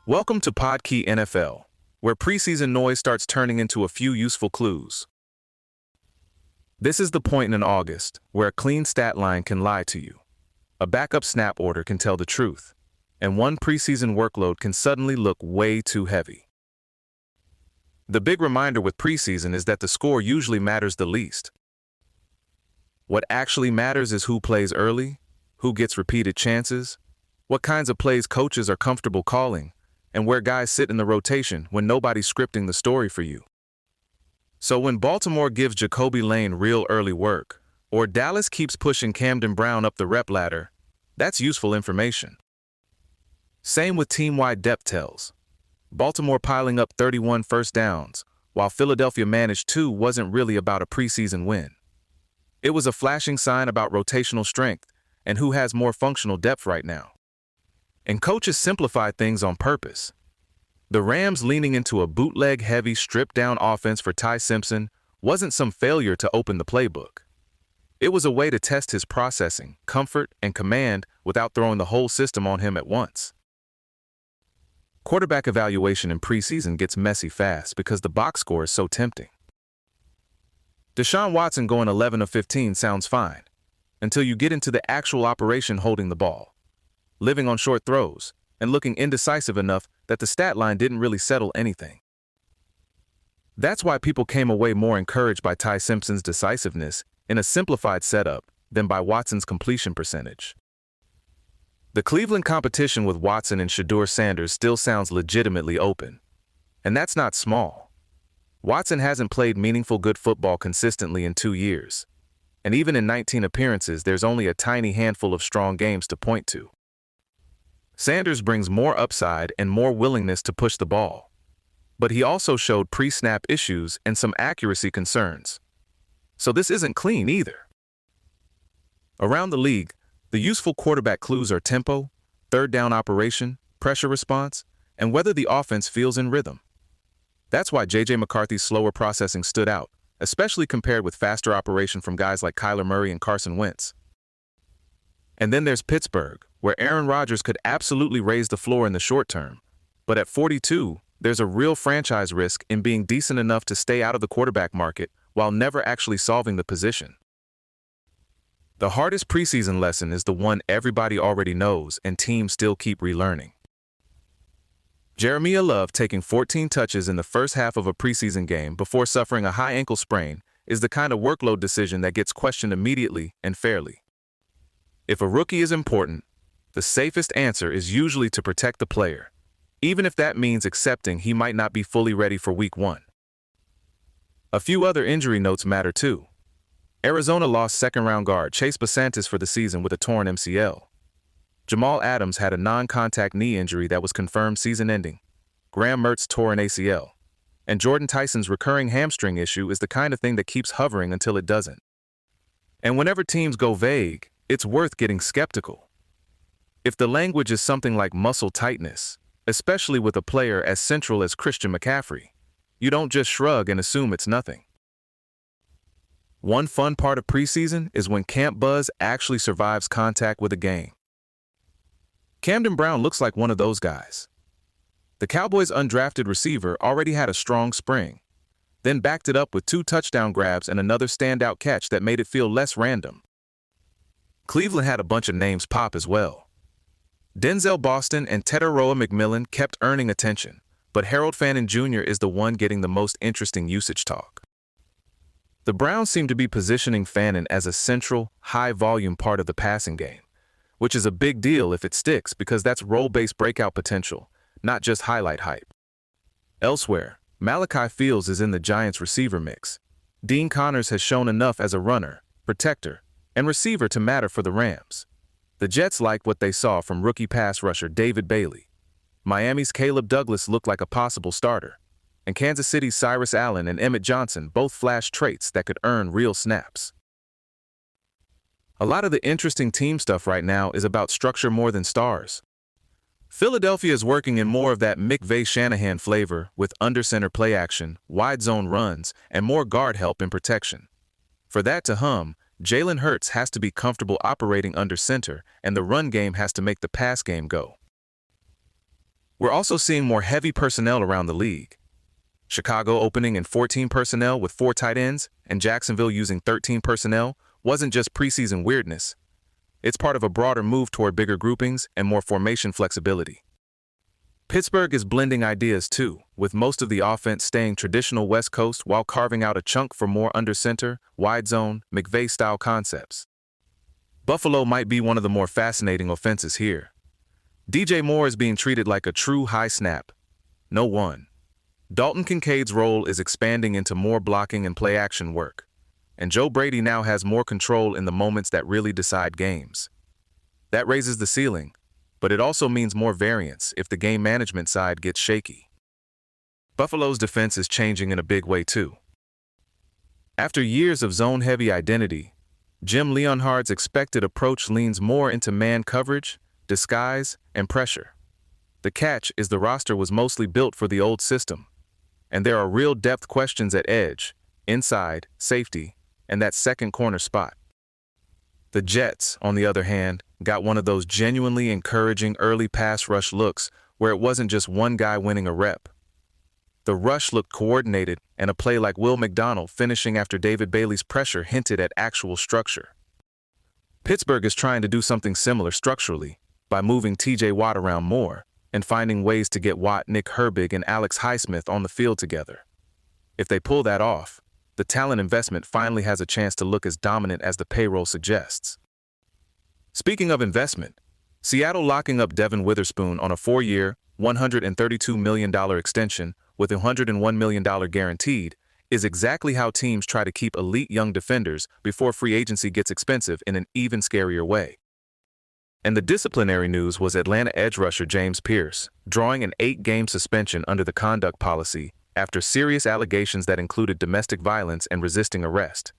Welcome to Podkey NFL, where preseason noise starts turning into a few useful clues. This is the point in August where a clean stat line can lie to you, a backup snap order can tell the truth, and one preseason workload can suddenly look way too heavy. The big reminder with preseason is that the score usually matters the least. What actually matters is who plays early, who gets repeated chances, what kinds of plays coaches are comfortable calling, and where guys sit in the rotation when nobody's scripting the story for you. So when Baltimore gives Jacoby Lane real early work, or Dallas keeps pushing Camden Brown up the rep ladder, that's useful information. Same with team-wide depth tells. Baltimore piling up 31 first downs, while Philadelphia managed 2 wasn't really about a preseason win. It was a flashing sign about rotational strength and who has more functional depth right now. And coaches simplify things on purpose. The Rams leaning into a bootleg-heavy, stripped-down offense for Ty Simpson wasn't some failure to open the playbook. It was a way to test his processing, comfort, and command without throwing the whole system on him at once. Quarterback evaluation in preseason gets messy fast because the box score is so tempting. Deshaun Watson going 11 of 15 sounds fine, until you get into the actual operation holding the ball, living on short throws, and looking indecisive enough that the stat line didn't really settle anything. That's why people came away more encouraged by Ty Simpson's decisiveness in a simplified setup than by Watson's completion percentage. The Cleveland competition with Watson and Shedeur Sanders still sounds legitimately open, and that's not small. Watson hasn't played meaningful good football consistently in 2 years, and even in 19 appearances, there's only a tiny handful of strong games to point to. Sanders brings more upside and more willingness to push the ball, but he also showed pre-snap issues and some accuracy concerns. So this isn't clean either. Around the league, the useful quarterback clues are tempo, third down operation, pressure response, and whether the offense feels in rhythm. That's why J.J. McCarthy's slower processing stood out, especially compared with faster operation from guys like Kyler Murray and Carson Wentz. And then there's Pittsburgh, where Aaron Rodgers could absolutely raise the floor in the short term, but at 42, there's a real franchise risk in being decent enough to stay out of the quarterback market while never actually solving the position. The hardest preseason lesson is the one everybody already knows and teams still keep relearning. Jeremiah Love taking 14 touches in the first half of a preseason game before suffering a high ankle sprain is the kind of workload decision that gets questioned immediately and fairly. If a rookie is important, the safest answer is usually to protect the player, even if that means accepting he might not be fully ready for Week 1. A few other injury notes matter too. Arizona lost second-round guard Chase Basantis for the season with a torn MCL. Jamal Adams had a non-contact knee injury that was confirmed season-ending. Graham Mertz tore an ACL. And Jordan Tyson's recurring hamstring issue is the kind of thing that keeps hovering until it doesn't. And whenever teams go vague, it's worth getting skeptical. If the language is something like muscle tightness, especially with a player as central as Christian McCaffrey, you don't just shrug and assume it's nothing. One fun part of preseason is when camp buzz actually survives contact with a game. Camden Brown looks like one of those guys. The Cowboys' undrafted receiver already had a strong spring, then backed it up with 2 touchdown grabs and another standout catch that made it feel less random. Cleveland had a bunch of names pop as well. Denzel Boston and Teteroa McMillan kept earning attention, but Harold Fannin Jr. is the one getting the most interesting usage talk. The Browns seem to be positioning Fannin as a central, high-volume part of the passing game, which is a big deal if it sticks because that's role-based breakout potential, not just highlight hype. Elsewhere, Malachi Fields is in the Giants' receiver mix. Dean Connors has shown enough as a runner, protector, and receiver to matter for the Rams. The Jets liked what they saw from rookie pass rusher David Bailey. Miami's Caleb Douglas looked like a possible starter, and Kansas City's Cyrus Allen and Emmett Johnson both flashed traits that could earn real snaps. A lot of the interesting team stuff right now is about structure more than stars. Philadelphia is working in more of that McVay-Shanahan flavor with under-center play action, wide zone runs, and more guard help in protection. For that to hum, Jalen Hurts has to be comfortable operating under center, and the run game has to make the pass game go. We're also seeing more heavy personnel around the league. Chicago opening in 14 personnel with 4 tight ends and Jacksonville using 13 personnel wasn't just preseason weirdness. It's part of a broader move toward bigger groupings and more formation flexibility. Pittsburgh is blending ideas too, with most of the offense staying traditional West Coast while carving out a chunk for more under-center, wide zone, McVay-style concepts. Buffalo might be one of the more fascinating offenses here. DJ Moore is being treated like a true high snap. No one. Dalton Kincaid's role is expanding into more blocking and play-action work, and Joe Brady now has more control in the moments that really decide games. That raises the ceiling, but it also means more variance if the game management side gets shaky. Buffalo's defense is changing in a big way too. After years of zone-heavy identity, Jim Leonhard's expected approach leans more into man coverage, disguise, and pressure. The catch is the roster was mostly built for the old system, and there are real depth questions at edge, inside, safety, and that second corner spot. The Jets, on the other hand, got one of those genuinely encouraging early pass rush looks where it wasn't just one guy winning a rep. The rush looked coordinated, and a play like Will McDonald finishing after David Bailey's pressure hinted at actual structure. Pittsburgh is trying to do something similar structurally by moving TJ Watt around more and finding ways to get Watt, Nick Herbig, and Alex Highsmith on the field together. If they pull that off, the talent investment finally has a chance to look as dominant as the payroll suggests. Speaking of investment, Seattle locking up Devin Witherspoon on a 4-year, $132 million extension with a $101 million guaranteed is exactly how teams try to keep elite young defenders before free agency gets expensive in an even scarier way. And the disciplinary news was Atlanta edge rusher James Pierce drawing an 8-game suspension under the conduct policy after serious allegations that included domestic violence and resisting arrest.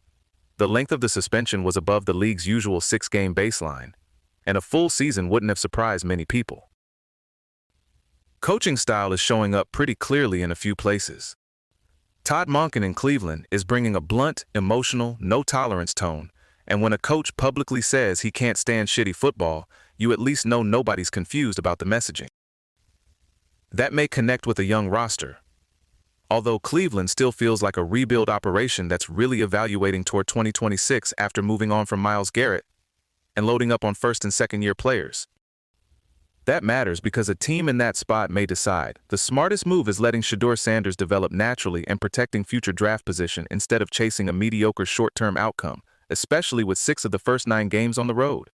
The length of the suspension was above the league's usual 6-game baseline, and a full season wouldn't have surprised many people. Coaching style is showing up pretty clearly in a few places. Todd Monken in Cleveland is bringing a blunt, emotional, no-tolerance tone, and when a coach publicly says he can't stand shitty football, you at least know nobody's confused about the messaging. That may connect with a young roster, although Cleveland still feels like a rebuild operation that's really evaluating toward 2026 after moving on from Myles Garrett and loading up on first- and second-year players. That matters because a team in that spot may decide the smartest move is letting Shedeur Sanders develop naturally and protecting future draft position instead of chasing a mediocre short-term outcome, especially with 6 of the first 9 games on the road.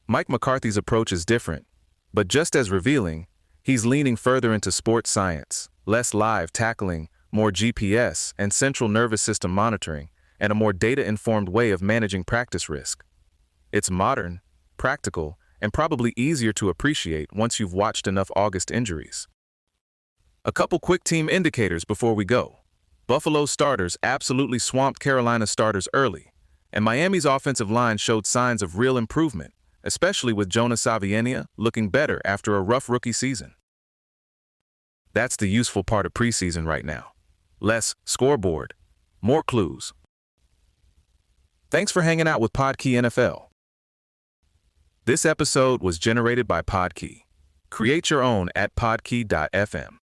Mike McCarthy's approach is different, but just as revealing, he's leaning further into sports science, less live tackling, more GPS and central nervous system monitoring, and a more data-informed way of managing practice risk. It's modern, practical, and probably easier to appreciate once you've watched enough August injuries. A couple quick team indicators before we go. Buffalo's starters absolutely swamped Carolina's starters early, and Miami's offensive line showed signs of real improvement, especially with Jonah Savienia looking better after a rough rookie season. That's the useful part of preseason right now. Less scoreboard, more clues. Thanks for hanging out with Podkey NFL. This episode was generated by Podkey. Create your own at podkey.fm.